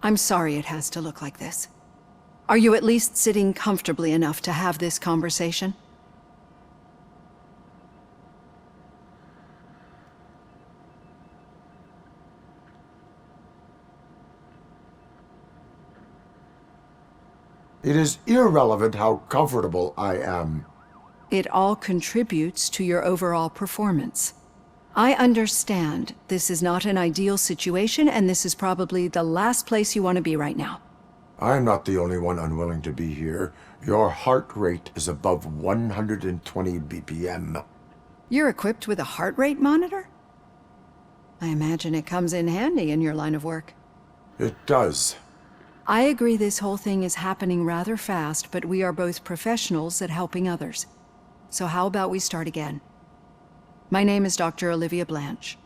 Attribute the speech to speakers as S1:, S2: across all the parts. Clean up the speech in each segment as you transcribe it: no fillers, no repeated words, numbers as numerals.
S1: I'm sorry it has to look like this. Are you at least sitting comfortably enough to have this conversation?
S2: It is irrelevant how comfortable I am.
S1: It all contributes to your overall performance. I understand this is not an ideal situation, and this is probably the last place you want to be right now.
S2: I'm not the only one unwilling to be here. Your heart rate is above 120 BPM.
S1: You're equipped with a heart rate monitor? I imagine it comes in handy in your line of work.
S2: It does.
S1: I agree this whole thing is happening rather fast, but we are both professionals at helping others. So how about we start again? My name is Dr. Olivia Blanche.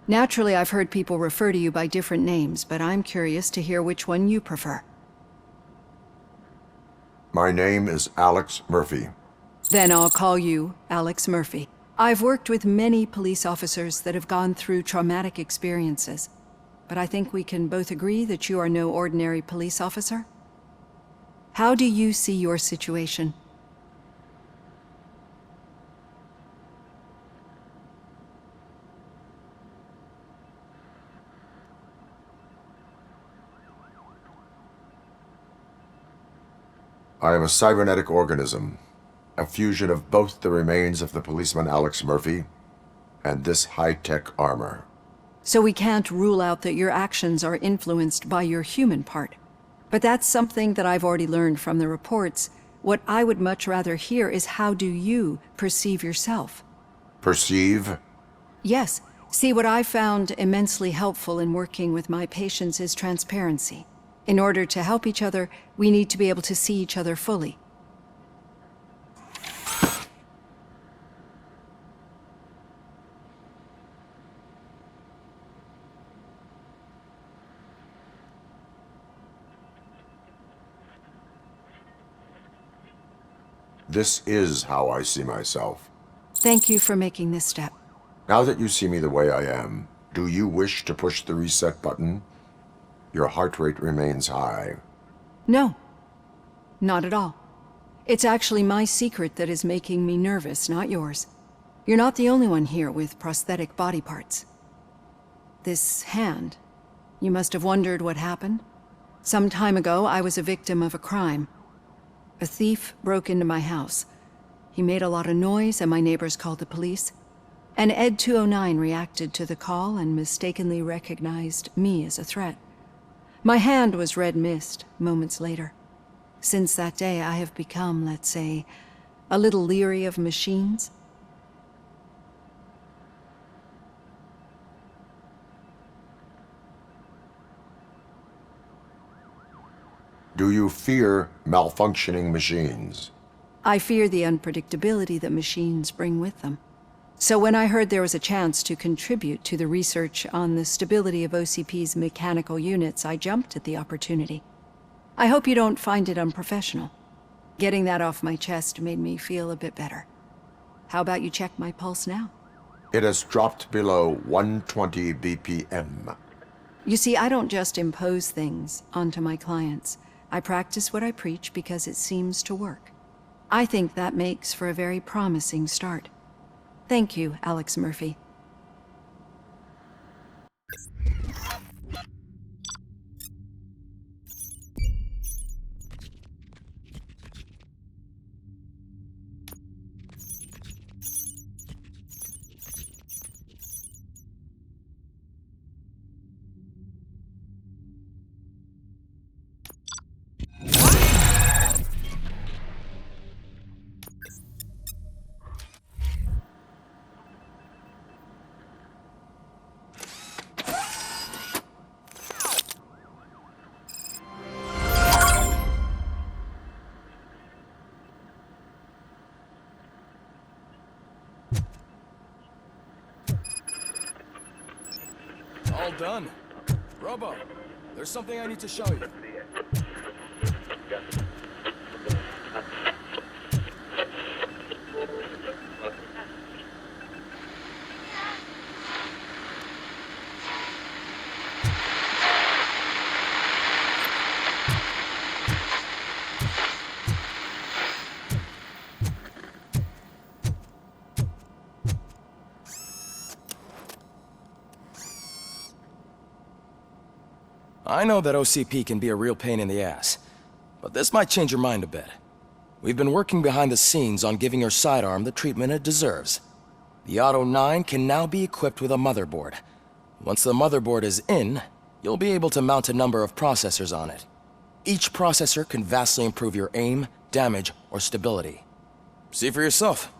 S1: Naturally, I've heard people refer to you by different names, but I'm curious to hear which one you prefer.
S2: My name is Alex Murphy.
S1: Then I'll call you Alex Murphy. I've worked with many police officers that have gone through traumatic experiences, but I think we can both agree that you are no ordinary police officer. How do you see your situation?
S2: I am a cybernetic organism, a fusion of both the remains of the policeman Alex Murphy and this high-tech armor.
S1: So we can't rule out that your actions are influenced by your human part. But that's something that I've already learned from the reports. What I would much rather hear is how do you perceive yourself?
S2: Perceive?
S1: Yes. See, what I found immensely helpful in working with my patients is transparency. In order to help each other, we need to be able to see each other fully.
S2: This is how I see myself.
S1: Thank you for making this step.
S2: Now that you see me the way I am, do you wish to push the reset button? Your heart rate remains high.
S1: No, not at all. It's actually my secret that is making me nervous, not yours. You're not the only one here with prosthetic body parts. This hand, you must have wondered what happened. Some time ago, I was a victim of a crime. A thief broke into my house. He made a lot of noise and my neighbors called the police. And Ed 209 reacted to the call and mistakenly recognized me as a threat. My hand was red mist moments later. Since that day, I have become, let's say, a little leery of machines.
S2: Do you fear malfunctioning machines?
S1: I fear the unpredictability that machines bring with them. So when I heard there was a chance to contribute to the research on the stability of OCP's mechanical units, I jumped at the opportunity. I hope you don't find it unprofessional. Getting that off my chest made me feel a bit better. How about you check my pulse now?
S2: It has dropped below 120 BPM.
S1: You see, I don't just impose things onto my clients. I practice what I preach because it seems to work. I think that makes for a very promising start. Thank you, Alex Murphy.
S3: All done. Robo, there's something I need to show you. I know that OCP can be a real pain in the ass, but this might change your mind a bit. We've been working behind the scenes on giving your sidearm the treatment it deserves. The Auto 9 can now be equipped with a motherboard. Once the motherboard is in, you'll be able to mount a number of processors on it. Each processor can vastly improve your aim, damage, or stability. See for yourself.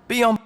S3: Be on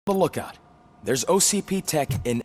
S3: the lookout. There's OCP tech in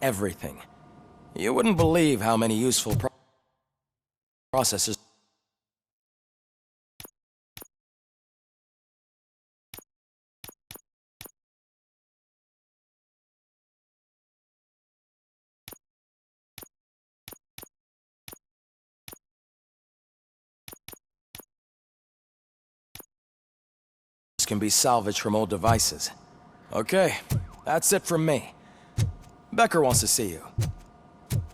S3: everything. You wouldn't believe how many useful processes can be salvaged from old devices. Okay, that's it from me. Becker wants to see you.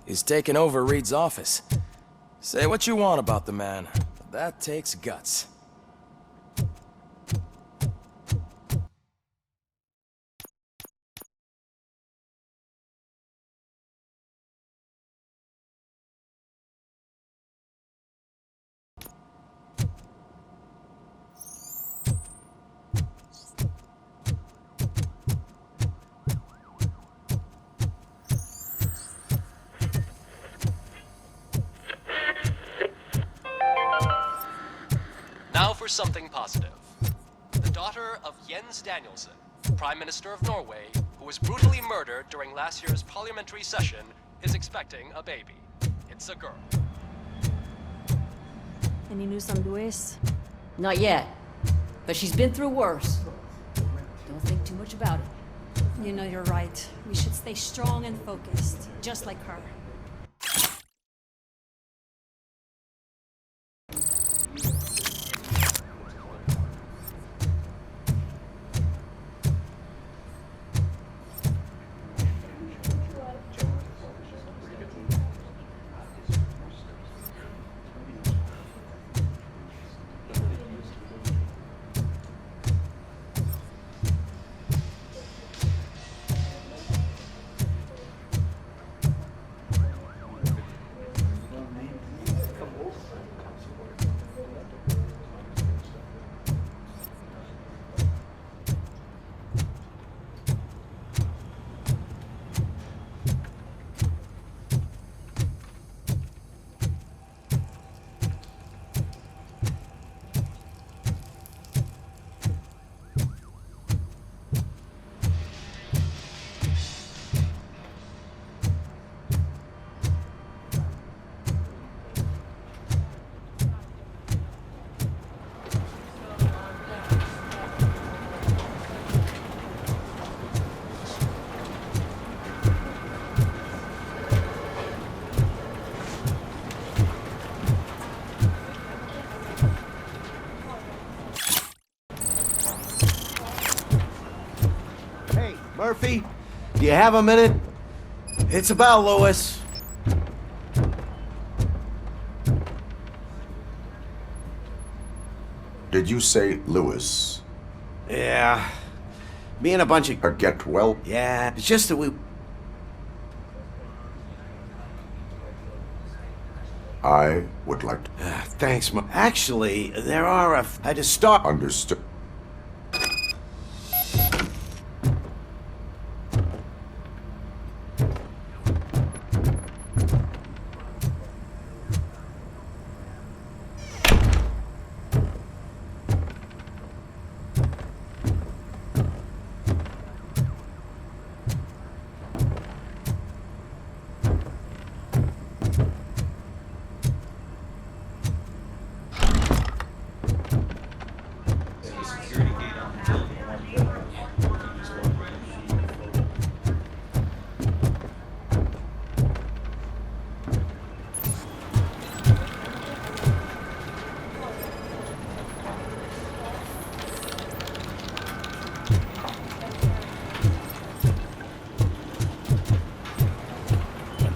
S3: He's taken over Reed's office. Say what you want about the man, but that takes guts.
S4: Now for something positive. The daughter of Jens Danielson, Prime Minister of Norway, who was brutally murdered during last year's parliamentary session, is expecting a baby. It's a girl.
S5: Any news on Luis?
S6: Not yet. But she's been through worse. Don't think too much about it.
S5: You know you're right. We should stay strong and focused, just like her.
S7: Murphy, do you have a minute? It's about Lewis.
S2: Did you say Lewis?
S7: Yeah. Me and a bunch of...
S2: A get well?
S7: Yeah, it's just that we...
S2: I would like to...
S7: Thanks, Ma. Actually, there are a... I just start...
S2: Understood.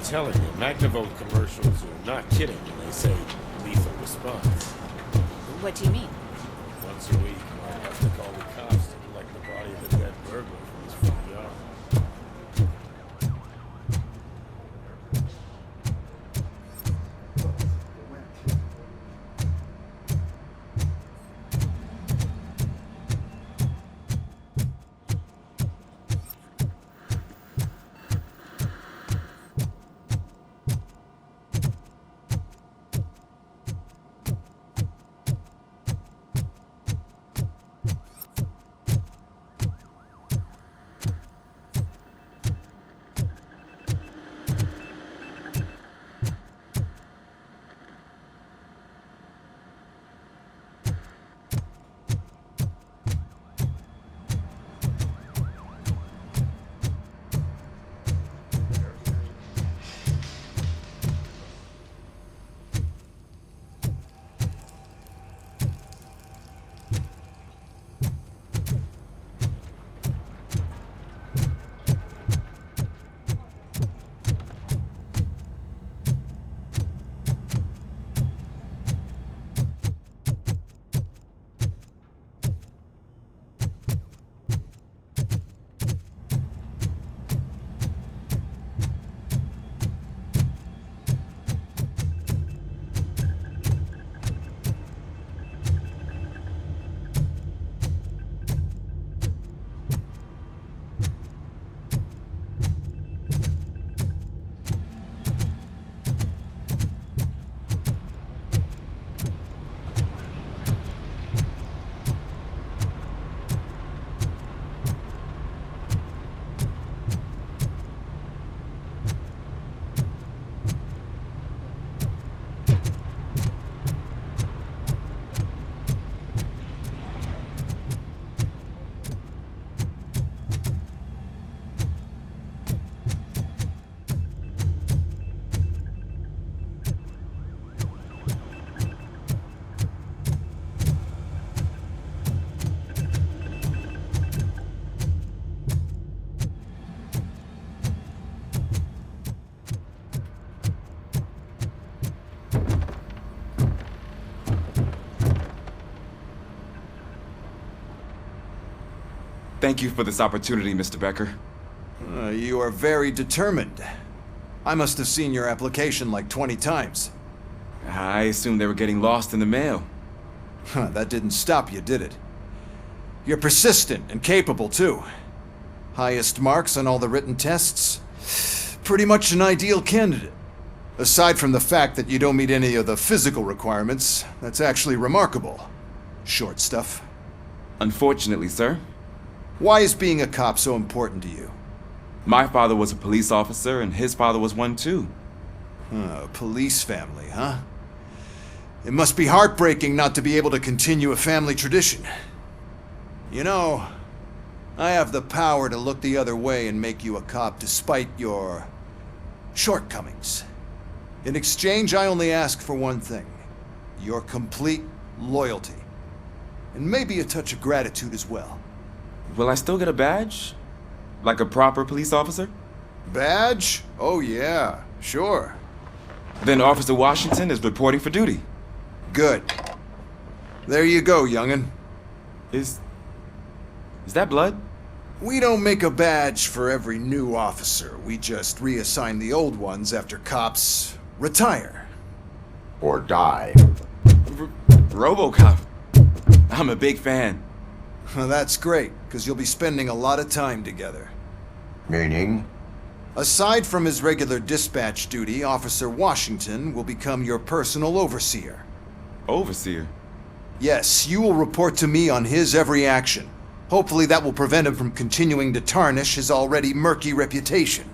S8: Telling you, Magnavolt commercials are not kidding when they say lethal response.
S6: What do you mean?
S8: Once a week, I have to call the cops to collect the body of a dead burglar from his front yard.
S9: Thank you for this opportunity, Mr. Becker.
S10: You are very determined. I must have seen your application like 20 times.
S9: I assumed they were getting lost in the mail.
S10: That didn't stop you, did it? You're persistent and capable, too. Highest marks on all the written tests. Pretty much an ideal candidate. Aside from the fact that you don't meet any of the physical requirements, that's actually remarkable. Short stuff.
S9: Unfortunately, sir.
S10: Why is being a cop so important to you?
S9: My father was a police officer, and his father was one too.
S10: A police family, huh? It must be heartbreaking not to be able to continue a family tradition. You know, I have the power to look the other way and make you a cop despite your shortcomings. In exchange, I only ask for one thing. Your complete loyalty. And maybe a touch of gratitude as well.
S9: Will I still get a badge? Like a proper police officer?
S10: Badge? Oh yeah, sure.
S9: Then Officer Washington is reporting for duty.
S10: Good. There you go, young'un.
S9: Is that blood?
S10: We don't make a badge for every new officer. We just reassign the old ones after cops retire.
S2: Or die.
S9: Robocop. I'm a big fan.
S10: Well, that's great, because you'll be spending a lot of time together.
S2: Meaning?
S10: Aside from his regular dispatch duty, Officer Washington will become your personal overseer.
S9: Overseer?
S10: Yes, you will report to me on his every action. Hopefully that will prevent him from continuing to tarnish his already murky reputation.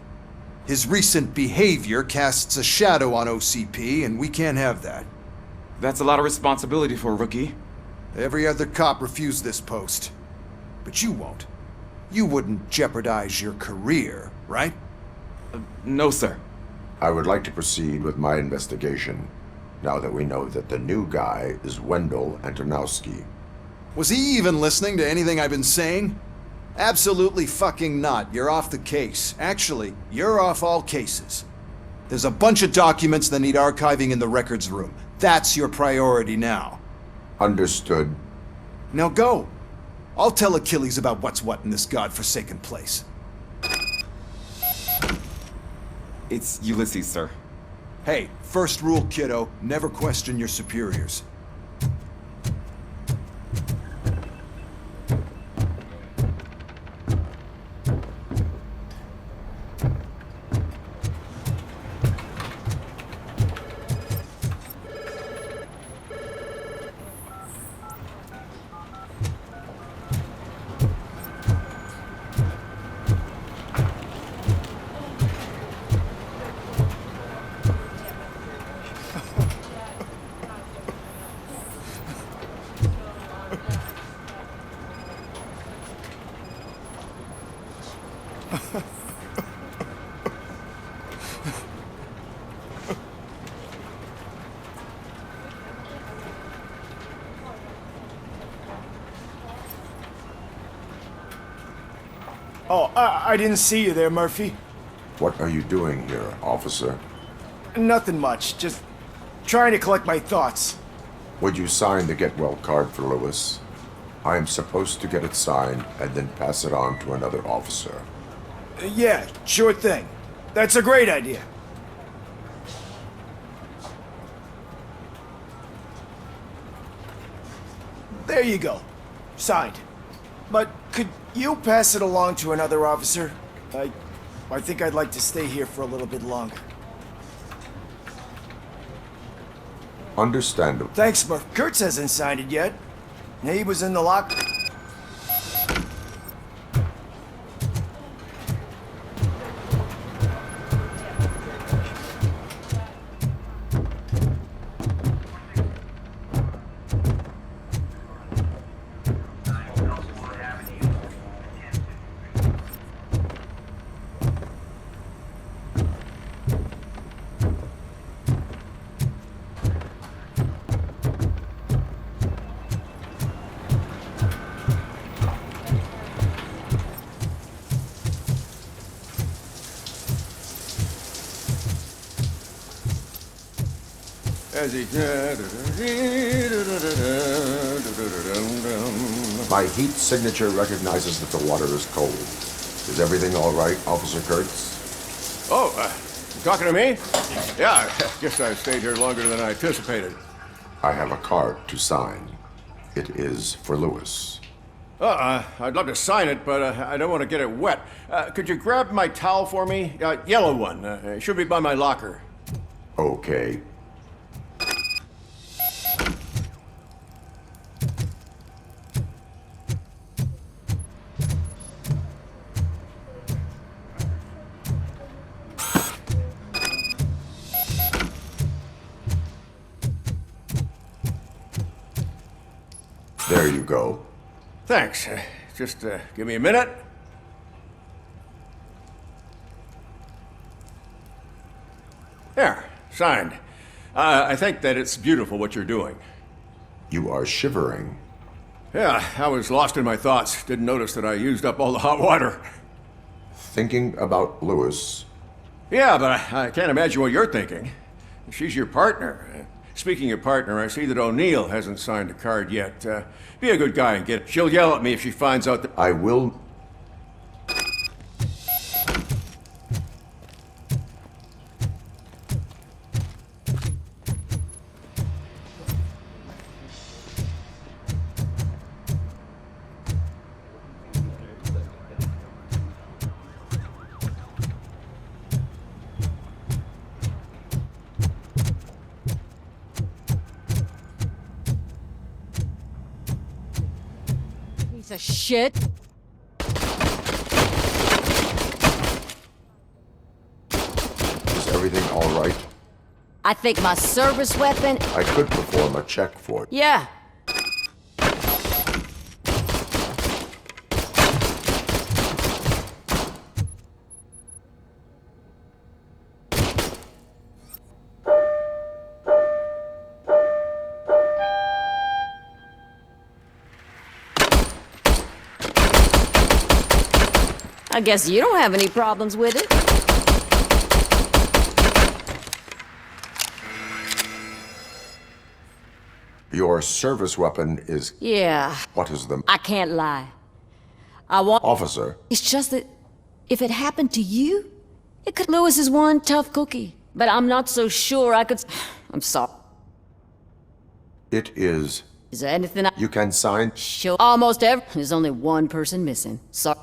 S10: His recent behavior casts a shadow on OCP, and we can't have that.
S9: That's a lot of responsibility for a rookie.
S10: Every other cop refused this post. But you won't. You wouldn't jeopardize your career, right?
S9: No, sir.
S2: I would like to proceed with my investigation, now that we know that the new guy is Wendell Antonowski.
S10: Was he even listening to anything I've been saying? Absolutely fucking not. You're off the case. Actually, you're off all cases. There's a bunch of documents that need archiving in the records room. That's your priority now.
S2: Understood.
S10: Now go. I'll tell Achilles about what's what in this godforsaken place.
S9: It's Ulysses, sir.
S10: Hey, first rule, kiddo, never question your superiors.
S11: Oh, I didn't see you there, Murphy.
S2: What are you doing here, officer?
S11: Nothing much, just trying to collect my thoughts.
S2: Would you sign the get well card for Lewis? I am supposed to get it signed and then pass it on to another officer.
S11: Yeah, sure thing. That's a great idea. There you go. Signed. But could you pass it along to another officer? I think I'd like to stay here for a little bit longer.
S2: Understandable.
S11: Thanks, Murph. Kurtz hasn't signed it yet. He was in the locker.
S2: My heat signature recognizes that the water is cold. Is everything all right, Officer Kurtz?
S8: Oh, you talking to me? Yeah, I guess I stayed here longer than I anticipated.
S2: I have a card to sign. It is for Lewis.
S8: I'd love to sign it, but I don't want to get it wet. Could you grab my towel for me? Yellow one. It should be by my locker.
S2: Okay. There you go.
S8: Thanks. Just give me a minute. There, signed. I think that it's beautiful what you're doing.
S2: You are shivering.
S8: Yeah, I was lost in my thoughts. Didn't notice that I used up all the hot water.
S2: Thinking about Lewis.
S8: Yeah, but I can't imagine what you're thinking. She's your partner. Speaking of partner, I see that O'Neill hasn't signed a card yet. Be a good guy and get it. She'll yell at me if she finds out that...
S2: I will.
S6: Piece of shit.
S2: Is everything all right?
S6: I think my service weapon.
S2: I could perform a check for it.
S6: Yeah. I guess you don't have any problems with it.
S2: Your service weapon is.
S6: Yeah,
S2: What is the.
S6: I can't lie. I want.
S2: Officer,
S6: It's just that if it happened to you, it could. Lewis is one tough cookie, but I'm not so sure I could. I'm sorry.
S2: it is.
S6: Is there anything I
S2: You can sign.
S6: show? Almost every. There's only one person missing. Sorry.